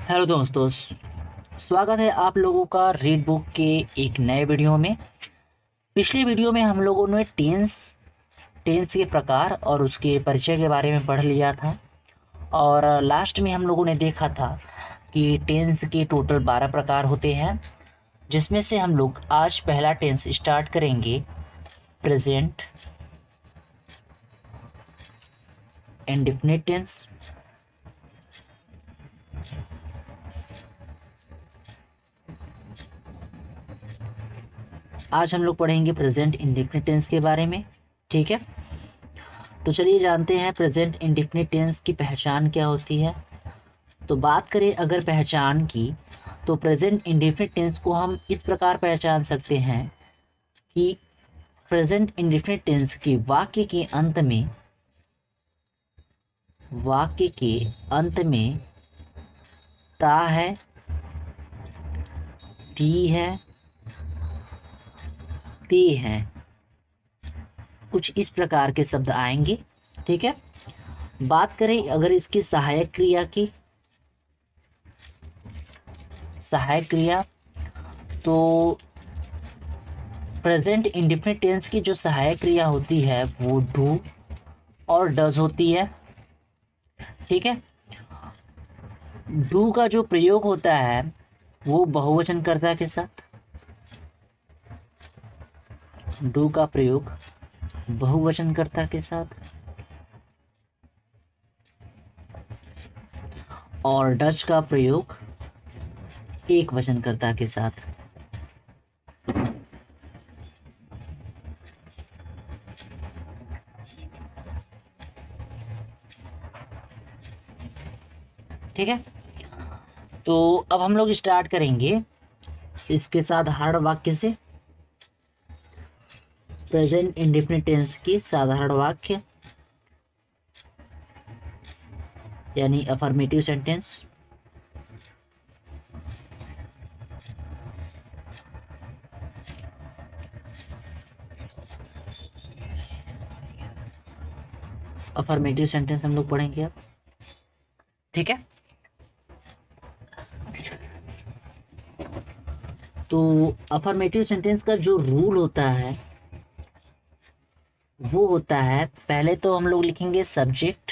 Hello दोस्तों, स्वागत है आप लोगों का रीड बुक के एक नए वीडियो में। पिछले वीडियो में हम लोगों ने टेंस टेंस के प्रकार और उसके परिचय के बारे में पढ़ लिया था। और लास्ट में हम लोगों ने देखा था कि टेंस के टोटल 12 प्रकार होते हैं, जिसमें से हम लोग आज पहला टेंस स्टार्ट करेंगे, प्रेजेंट इंडेफिनिट टेंस। आज हम लोग पढ़ेंगे प्रेजेंट इंडेफिनिट टेंस के बारे में। ठीक है, तो चलिए जानते हैं प्रेजेंट इंडेफिनिट टेंस की पहचान क्या होती है। तो बात करें अगर पहचान की, तो प्रेजेंट इंडेफिनिट टेंस को हम इस प्रकार पहचान सकते हैं कि प्रेजेंट इंडेफिनिट टेंस के वाक्य के अंत में ता है, ती है, ते है, कुछ इस प्रकार के शब्द आएंगे। ठीक है, बात करें अगर इसकी सहायक क्रिया, तो प्रेजेंट इंडेफिनिट टेंस की जो सहायक क्रिया होती है वो डू और डज होती है। ठीक है, डू का जो प्रयोग होता है वो बहुवचनकर्ता के साथ, डू का प्रयोग बहुवचनकर्ता के साथ, और डज का प्रयोग एक वचनकर्ता के साथ। ठीक है, तो अब हम लोग स्टार्ट करेंगे इसके साधारण वाक्य से। प्रेजेंट इंडेफिनिट टेंस की साधारण वाक्य यानी अफर्मेटिव सेंटेंस। अफर्मेटिव सेंटेंस हम लोग पढ़ेंगे अब। ठीक है, तो अफर्मेटिव सेंटेंस का जो रूल होता है वो होता है, पहले तो हम लोग लिखेंगे सब्जेक्ट,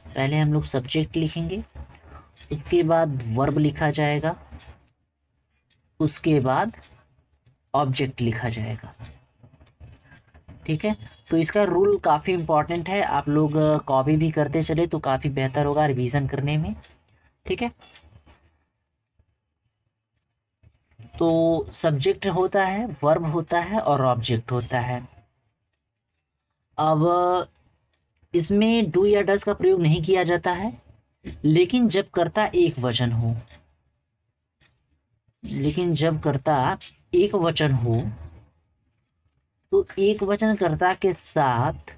पहले हम लोग सब्जेक्ट लिखेंगे, उसके बाद वर्ब लिखा जाएगा, उसके बाद ऑब्जेक्ट लिखा जाएगा। ठीक है, तो इसका रूल काफ़ी इम्पॉर्टेंट है, आप लोग कॉपी भी करते चले तो काफ़ी बेहतर होगा रिवीजन करने में। ठीक है, तो सब्जेक्ट होता है, वर्ब होता है और ऑब्जेक्ट होता है। अब इसमें डू या डज का प्रयोग नहीं किया जाता है, लेकिन जब कर्ता एक वचन हो, तो एक वचनकर्ता के साथ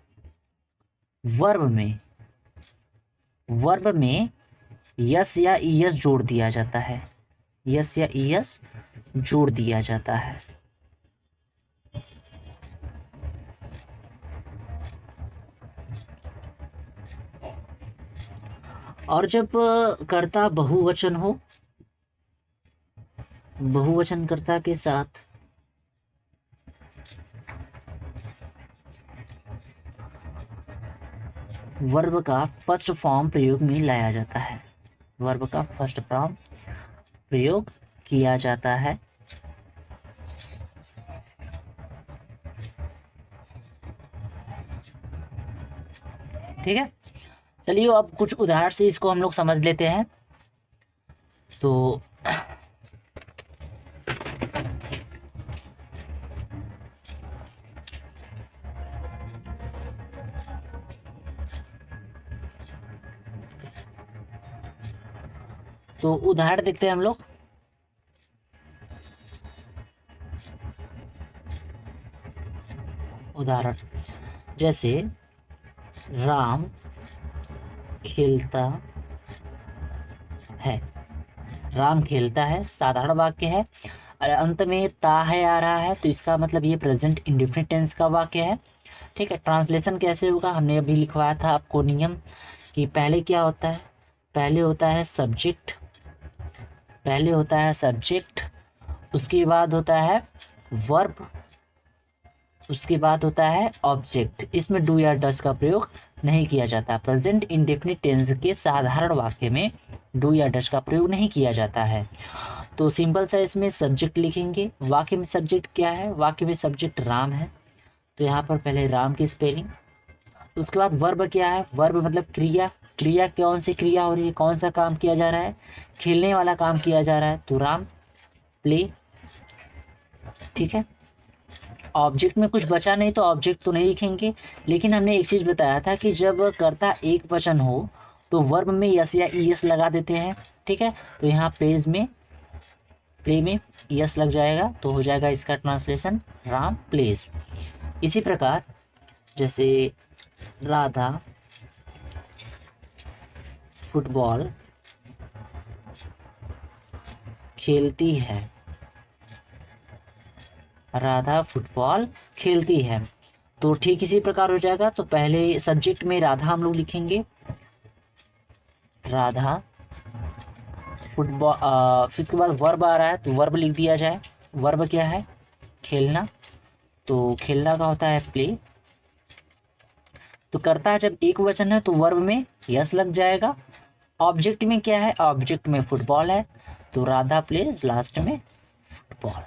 वर्ब में यस या ईएस जोड़ दिया जाता है, यस या ईएस जोड़ दिया जाता है। और जब कर्ता बहुवचन हो, बहुवचनकर्ता के साथ वर्ब का फर्स्ट फॉर्म प्रयोग में लाया जाता है, वर्ब का फर्स्ट फॉर्म प्रयोग किया जाता है। ठीक है, चलिए अब कुछ उदाहरण से इसको हम लोग समझ लेते हैं। तो उदाहरण देखते हैं हम लोग। उदाहरण जैसे राम खेलता है, राम खेलता है साधारण वाक्य है, अंत में ता है आ रहा है, तो इसका मतलब ये प्रेजेंट इंडेफिनिट टेंस का वाक्य है। ठीक है, ट्रांसलेशन कैसे होगा हमने अभी लिखवाया था आपको नियम कि पहले क्या होता है, पहले होता है सब्जेक्ट, पहले होता है सब्जेक्ट, उसके बाद होता है वर्ब, उसके बाद होता है ऑब्जेक्ट। इसमें डू या डस का प्रयोग नहीं किया जाता। प्रेजेंट इंडेफिनिट टेंस के साधारण वाक्य में डू या डस का प्रयोग नहीं किया जाता है। तो सिंपल सा इसमें सब्जेक्ट लिखेंगे। वाक्य में सब्जेक्ट क्या है, वाक्य में सब्जेक्ट राम है, तो यहाँ पर पहले राम की स्पेलिंग। उसके बाद वर्ब क्या है, वर्ब मतलब क्रिया, क्रिया कौन सी क्रिया हो रही है, कौन सा काम किया जा रहा है, खेलने वाला काम किया जा रहा है, तो राम प्ले। ठीक है, ऑब्जेक्ट में कुछ बचा नहीं तो ऑब्जेक्ट तो नहीं लिखेंगे, लेकिन हमने एक चीज़ बताया था कि जब कर्ता एक वचन हो तो वर्ब में यस या ईएस लगा देते हैं। ठीक है, तो यहाँ पेज में प्ले में यस लग जाएगा, तो हो जाएगा इसका ट्रांसलेशन राम प्लेस। इसी प्रकार जैसे राधा फुटबॉल खेलती है, राधा फुटबॉल खेलती है, तो ठीक इसी प्रकार हो जाएगा। तो पहले सब्जेक्ट में राधा हम लोग लिखेंगे, राधा फुटबॉल, फिर उसके बाद वर्ब आ रहा है तो वर्ब लिख दिया जाए। वर्ब क्या है, खेलना, तो खेलना का होता है प्ले। तो करता है जब एक वचन है तो वर्ब में यस लग जाएगा। ऑब्जेक्ट में क्या है, ऑब्जेक्ट में फुटबॉल है, तो राधा प्लेज लास्ट में फुटबॉल।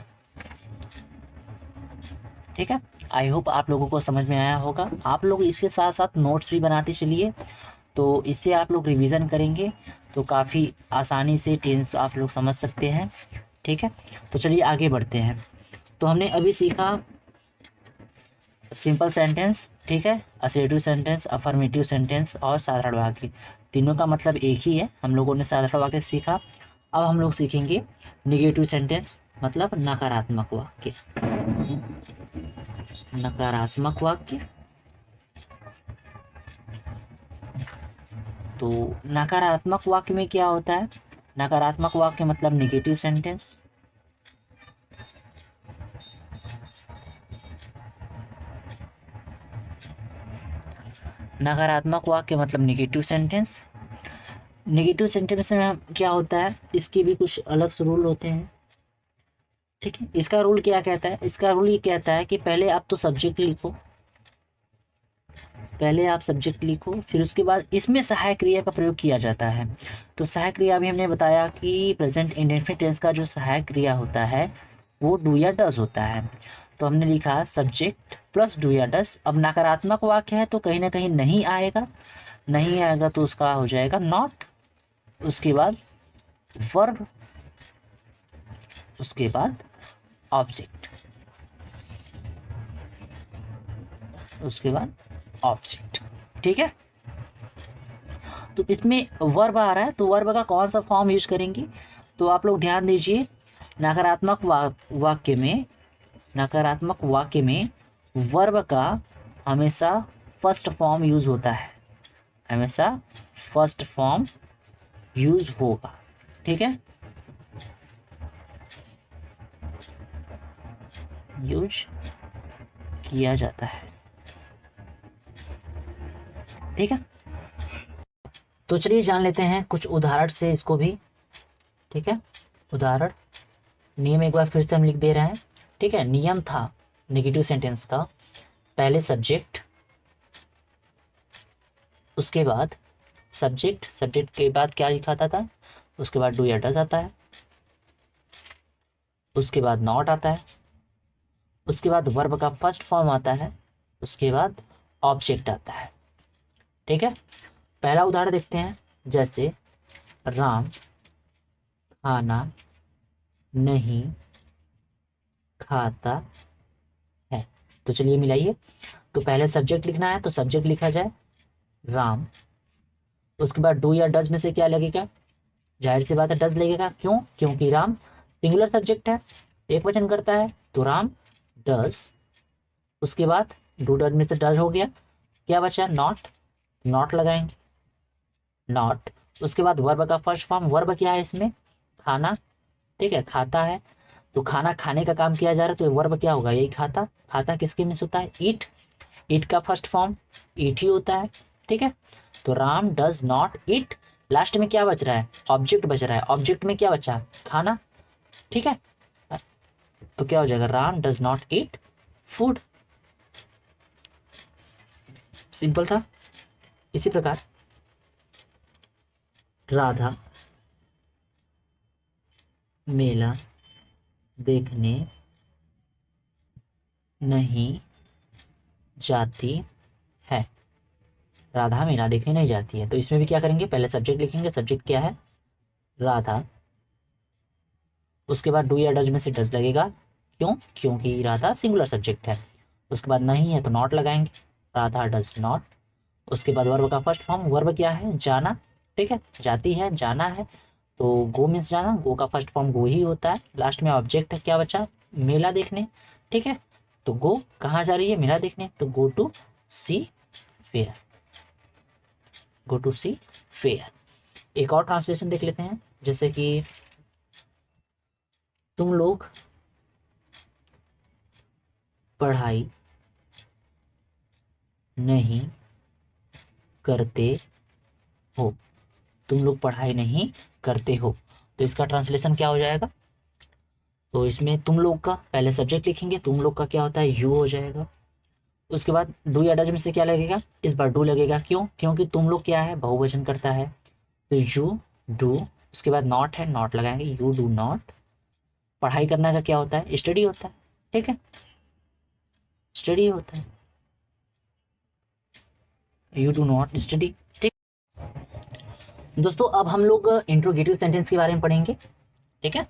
ठीक है, आई होप आप लोगों को समझ में आया होगा। आप लोग इसके साथ साथ नोट्स भी बनाते चलिए, तो इससे आप लोग रिवीजन करेंगे तो काफ़ी आसानी से टेंस आप लोग समझ सकते हैं। ठीक है, तो चलिए आगे बढ़ते हैं। तो हमने अभी सीखा सिंपल सेंटेंस, ठीक है, असर्टिव सेंटेंस, अफर्मेटिव सेंटेंस और साधारण वाक्य। तीनों का मतलब एक ही है, हम लोगों ने साधारण वाक्य सीखा। अब हम लोग सीखेंगे निगेटिव सेंटेंस, मतलब नकारात्मक वाक्य। नकारात्मक वाक्य, तो नकारात्मक वाक्य में क्या होता है, नकारात्मक वाक्य मतलब निगेटिव सेंटेंस। नकारात्मक वाक्य मतलब निगेटिव सेंटेंस। निगेटिव सेंटेंस में क्या होता है, इसके भी कुछ अलग रूल होते हैं। ठीक है, इसका रूल क्या कहता है, इसका रूल ये कहता है कि पहले आप तो सब्जेक्ट लिखो, पहले आप सब्जेक्ट लिखो, फिर उसके बाद इसमें सहायक क्रिया का प्रयोग किया जाता है। तो सहायक क्रिया भी हमने बताया कि प्रेजेंट इंडेफिनिट टेंस का जो सहायक क्रिया होता है वो डू या डज होता है। तो हमने लिखा सब्जेक्ट प्लस डू या डज। अब नकारात्मक वाक्य है तो कहीं ना कहीं नहीं आएगा, नहीं आएगा तो उसका हो जाएगा नॉट, उसके बाद वर्ब, उसके बाद ऑब्जेक्ट, उसके बाद ऑब्जेक्ट। ठीक है, तो इसमें वर्ब आ रहा है तो वर्ब का कौन सा फॉर्म यूज करेंगे, तो आप लोग ध्यान दीजिए। नकारात्मक वाक्य में, नकारात्मक वाक्य में वर्ब का हमेशा फर्स्ट फॉर्म यूज होता है, हमेशा फर्स्ट फॉर्म यूज होगा। ठीक है, यूज किया जाता है। ठीक है, तो चलिए जान लेते हैं कुछ उदाहरण से इसको भी। ठीक है, उदाहरण, नियम एक बार फिर से हम लिख दे रहे हैं। ठीक है, नियम था नेगेटिव सेंटेंस का, पहले सब्जेक्ट, उसके बाद सब्जेक्ट, सब्जेक्ट के बाद क्या लिखा था, उसके बाद डू या डज आता है, उसके बाद नॉट आता है, उसके बाद वर्ब का फर्स्ट फॉर्म आता है, उसके बाद ऑब्जेक्ट आता है। ठीक है, पहला उदाहरण देखते हैं, जैसे राम खाना नहीं खाता है। तो चलिए मिलाइए, तो पहले सब्जेक्ट लिखना है तो सब्जेक्ट लिखा जाए राम, उसके बाद डू या डज में से क्या लगेगा, जाहिर सी बात है डज लगेगा। क्यों, क्योंकि राम सिंगुलर सब्जेक्ट है, एक वचन करता है, तो राम डज। उसके बाद डू डज में से डज हो गया, क्या बचा नॉट, नॉट लगाएंगे नॉट। उसके बाद वर्ब का फर्स्ट फॉर्म, वर्ब क्या है इसमें, खाना। ठीक है, खाता है, तो खाना खाने का काम किया जा रहा है, तो वर्ब क्या होगा, यही खाता। खाता किसके में से होता है, ईट, ईट का फर्स्ट फॉर्म ईट ही होता है, ठीक है। तो Ram does not eat, last में क्या बच रहा है, ऑब्जेक्ट बच रहा है, ऑब्जेक्ट में क्या बचा, खाना, ठीक है। तो क्या हो जाएगा, Ram does not eat food. Simple था। इसी प्रकार राधा मेला देखने नहीं जाती है, राधा मेला देखने नहीं जाती है। तो इसमें भी क्या करेंगे, पहले सब्जेक्ट लिखेंगे, सब्जेक्ट क्या है, राधा। उसके बाद डू या डज में से डज लगेगा, क्यों, क्योंकि राधा सिंगुलर सब्जेक्ट है। उसके बाद नहीं है तो नॉट लगाएंगे, राधा डज नॉट। उसके बाद वर्ब का फर्स्ट फॉर्म, वर्ब क्या है, जाना, ठीक है, जाती है, जाना है। तो गो मीन्स जाना, गो का फर्स्ट फॉर्म गो ही होता है। लास्ट में ऑब्जेक्ट क्या बचा, मेला देखने, ठीक है। तो गो कहाँ जा रही है, मेला देखने, तो go to see fair, go to see fair. एक और ट्रांसलेशन देख लेते हैं, जैसे कि तुम लोग पढ़ाई नहीं करते हो, तुम लोग पढ़ाई नहीं करते हो। तो इसका ट्रांसलेशन क्या हो जाएगा, तो इसमें तुम लोग का पहले सब्जेक्ट लिखेंगे, तुम लोग का क्या होता है, यू हो जाएगा। उसके बाद डू या डज में से क्या लगेगा, इस बार डू लगेगा, क्यों, क्योंकि तुम लोग क्या है, बहुवचन करता है, तो यू डू। उसके बाद नॉट है, नॉट लगाएंगे, यू डू नॉट। पढ़ाई करना का क्या होता है, स्टडी होता है, ठीक है, स्टडी होता है, यू डू नॉट स्टडी, ठीक। दोस्तों अब हम लोग इंट्रोगेटिव सेंटेंस के बारे में पढ़ेंगे, ठीक है।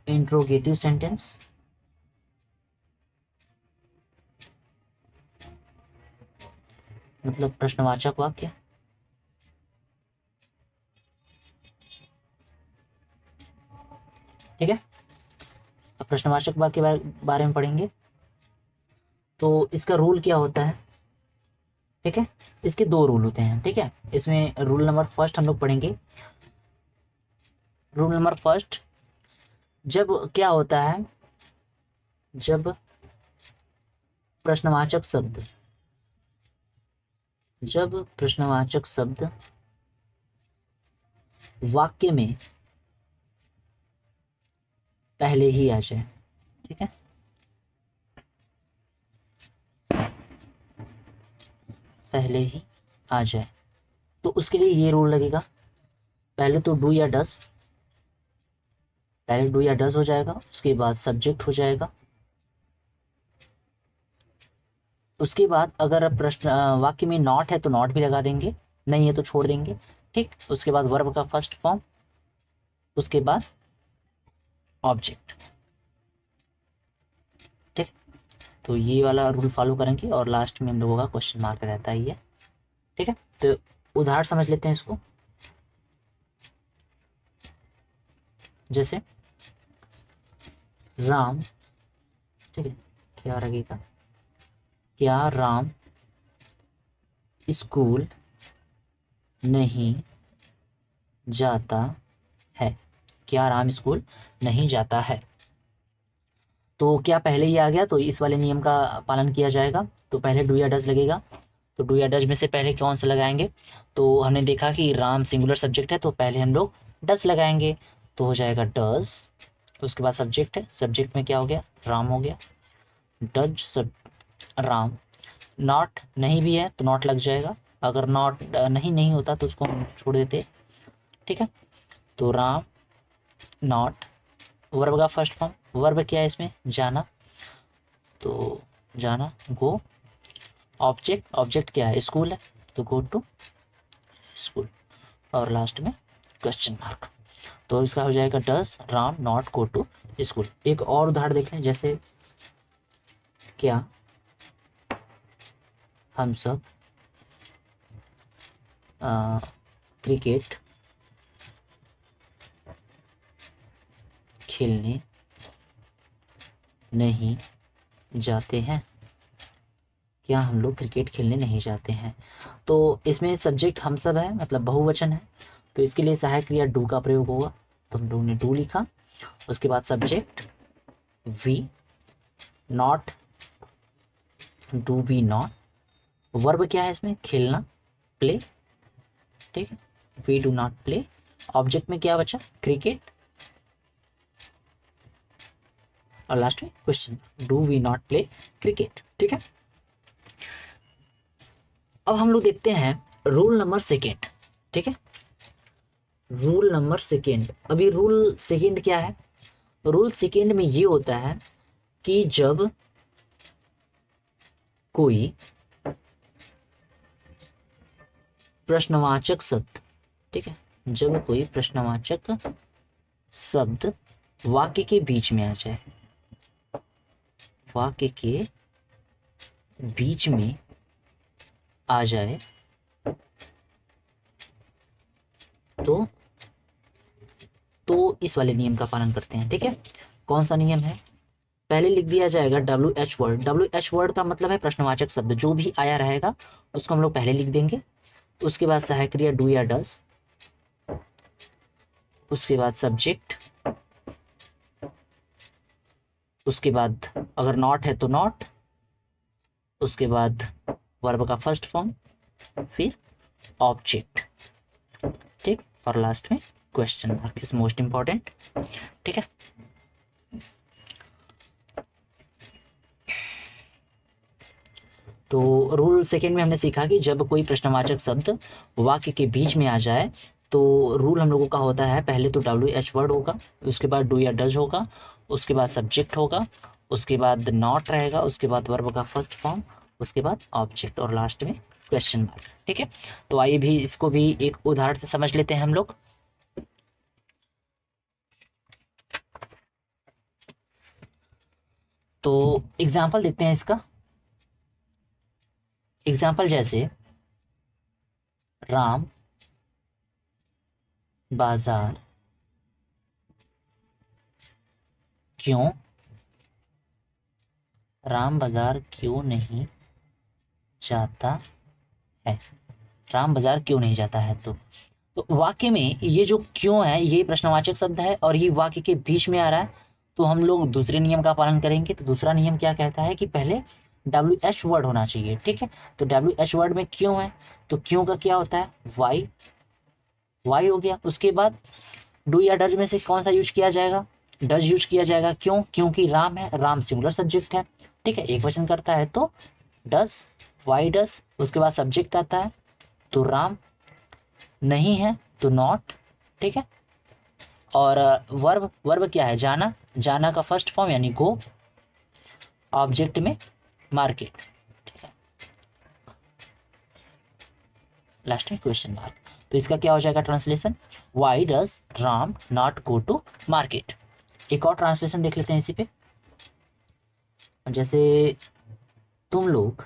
इंट्रोगेटिव सेंटेंस मतलब प्रश्नवाचक वाक्य, ठीक है। अब प्रश्नवाचक वाक्य के बारे में पढ़ेंगे। तो इसका रूल क्या होता है, ठीक है, इसके दो रूल होते हैं, ठीक है। इसमें रूल नंबर फर्स्ट हम लोग पढ़ेंगे। रूल नंबर फर्स्ट, जब क्या होता है, जब प्रश्नवाचक शब्द, जब प्रश्नवाचक शब्द वाक्य में पहले ही आ जाए, ठीक है, पहले ही आ जाए, तो उसके लिए ये रूल लगेगा, पहले तो डू या डस, पहले डू या डस हो जाएगा, उसके बाद सब्जेक्ट हो जाएगा। उसके बाद अगर प्रश्न वाक्य में नॉट है तो नॉट भी लगा देंगे, नहीं है तो छोड़ देंगे, ठीक। उसके बाद वर्ब का फर्स्ट फॉर्म, उसके बाद ऑब्जेक्ट, ठीक। तो ये वाला रूल फॉलो करेंगे और लास्ट में हम लोगों का क्वेश्चन मार्क रहता ही है, ठीक है। तो उदाहरण समझ लेते हैं इसको, जैसे राम, ठीक है, क्या लगेगा, क्या राम स्कूल नहीं जाता है, क्या राम स्कूल नहीं जाता है। तो क्या पहले ही आ गया तो इस वाले नियम का पालन किया जाएगा, तो पहले डू या डज लगेगा। तो डू या डज में से पहले कौन सा लगाएंगे, तो हमने देखा कि राम सिंगुलर सब्जेक्ट है तो पहले हम लोग डज लगाएंगे, तो हो जाएगा डज। उसके बाद सब्जेक्ट है, सब्जेक्ट में क्या हो गया, राम हो गया, डज सब राम। नॉट नहीं भी है तो नॉट लग जाएगा, अगर नॉट नहीं होता तो उसको हम छोड़ देते, ठीक है। तो राम नॉट, वर्ब का फर्स्ट फॉर्म, वर्ब क्या है इसमें, जाना, तो जाना गो। ऑब्जेक्ट, ऑब्जेक्ट क्या है, स्कूल है, तो गो टू स्कूल। और लास्ट में क्वेश्चन मार्क, तो इसका हो जाएगा does Ram not go to school. एक और उदाहरण देख लें, जैसे क्या हम सब क्रिकेट खेलने नहीं जाते हैं, क्या हम लोग क्रिकेट खेलने नहीं जाते हैं। तो इसमें सब्जेक्ट हम सब है, मतलब बहुवचन है, तो इसके लिए सहायक क्रिया डू का प्रयोग होगा, तो हम लोगों ने डू लिखा। उसके बाद subject we, not do we not, verb क्या है इसमें, खेलना, प्ले, ठीक है, we do not play. Object में क्या बचा, क्रिकेट, और लास्ट में question, do we not play cricket, ठीक है। अब हम लोग देखते हैं रूल नंबर सेकेंड, ठीक है, रूल नंबर सेकेंड। अभी रूल सेकेंड क्या है, रूल सेकेंड में ये होता है कि जब कोई प्रश्नवाचक शब्द, ठीक है, जब कोई प्रश्नवाचक शब्द वाक्य के बीच में आ जाए, वाक्य के बीच में आ जाए तो इस वाले नियम का पालन करते हैं, ठीक है। कौन सा नियम है, पहले लिख दिया जाएगा WH वर्ड। WH वर्ड का मतलब है प्रश्नवाचक शब्द, जो भी आया रहेगा उसको हम लोग पहले लिख देंगे। उसके बाद सहायक क्रिया डू या डस, उसके बाद सब्जेक्ट, उसके बाद अगर नॉट है तो नॉट, उसके बाद वर्ब का फर्स्ट फॉर्म, फिर ऑब्जेक्ट, ठीक, और लास्ट में question mark is most important, ठीक है। तो रूल सेकेंड में हमने सीखा कि जब कोई प्रश्नवाचक शब्द वाक्य के बीच में आ जाए तो रूल हम लोगों का होता है, पहले तो WH वर्ड होगा, उसके बाद डू या डज होगा, उसके बाद सब्जेक्ट होगा, उसके बाद नॉट रहेगा, उसके बाद वर्ब का फर्स्ट फॉर्म, उसके बाद ऑब्जेक्ट, और लास्ट में क्वेश्चन मार्क, ठीक है। तो आइए भी इसको भी एक उदाहरण से समझ लेते हैं हम लोग। तो एग्जाम्पल देखते हैं इसका। एग्जाम्पल जैसे राम बाजार क्यों, राम बाजार क्यों नहीं जाता है, राम बाजार क्यों नहीं जाता है। तो वाक्य में ये जो क्यों है ये प्रश्नवाचक शब्द है और ये वाक्य के बीच में आ रहा है, तो हम लोग दूसरे नियम का पालन करेंगे। तो दूसरा नियम क्या कहता है कि पहले WH वर्ड होना चाहिए, ठीक है। तो WH वर्ड में क्यों है, तो क्यों का क्या होता है, वाई, वाई हो गया। उसके बाद डू या डज में से कौन सा यूज किया जाएगा, डज यूज किया जाएगा, क्यों, क्योंकि राम है, राम सिंगुलर सब्जेक्ट है, ठीक है, एक वचन करता है तो डज, वाई डज। उसके बाद सब्जेक्ट आता है तो राम, नहीं है तो नॉट, ठीक है। और वर्ब, वर्ब क्या है, जाना, जाना का फर्स्ट फॉर्म यानी गो, ऑब्जेक्ट में मार्केट, ठीक है, लास्ट में क्वेश्चन मार्क। तो इसका क्या हो जाएगा translation, why does Ram not go to market. एक और ट्रांसलेशन देख लेते हैं इसी पे, जैसे तुम लोग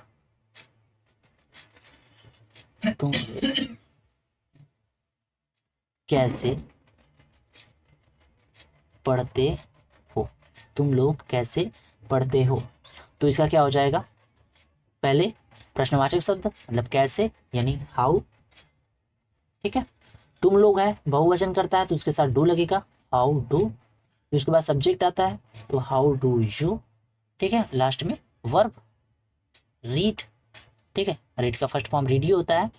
कैसे पढ़ते हो, तुम लोग कैसे पढ़ते हो। तो इसका क्या हो जाएगा, पहले प्रश्नवाचक शब्द मतलब कैसे यानी हाउ, ठीक है। तुम लोग है बहुवचन करता है तो उसके साथ डू लगेगा, हाउ डू। उसके बाद सब्जेक्ट आता है तो हाउ डू यू, ठीक है। लास्ट में वर्ब रीड, ठीक है, रीड का फर्स्ट फॉर्म रीड ही होता है।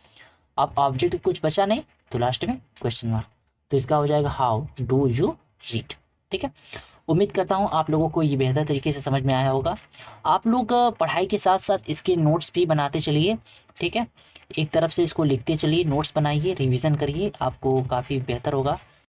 अब ऑब्जेक्ट कुछ बचा नहीं तो लास्ट में क्वेश्चन मार्क, तो इसका हो जाएगा हाउ डू यू रीड, ठीक है। उम्मीद करता हूँ आप लोगों को ये बेहतर तरीके से समझ में आया होगा। आप लोग पढ़ाई के साथ साथ इसके नोट्स भी बनाते चलिए, ठीक है, एक तरफ से इसको लिखते चलिए, नोट्स बनाइए, रिवीजन करिए, आपको काफ़ी बेहतर होगा।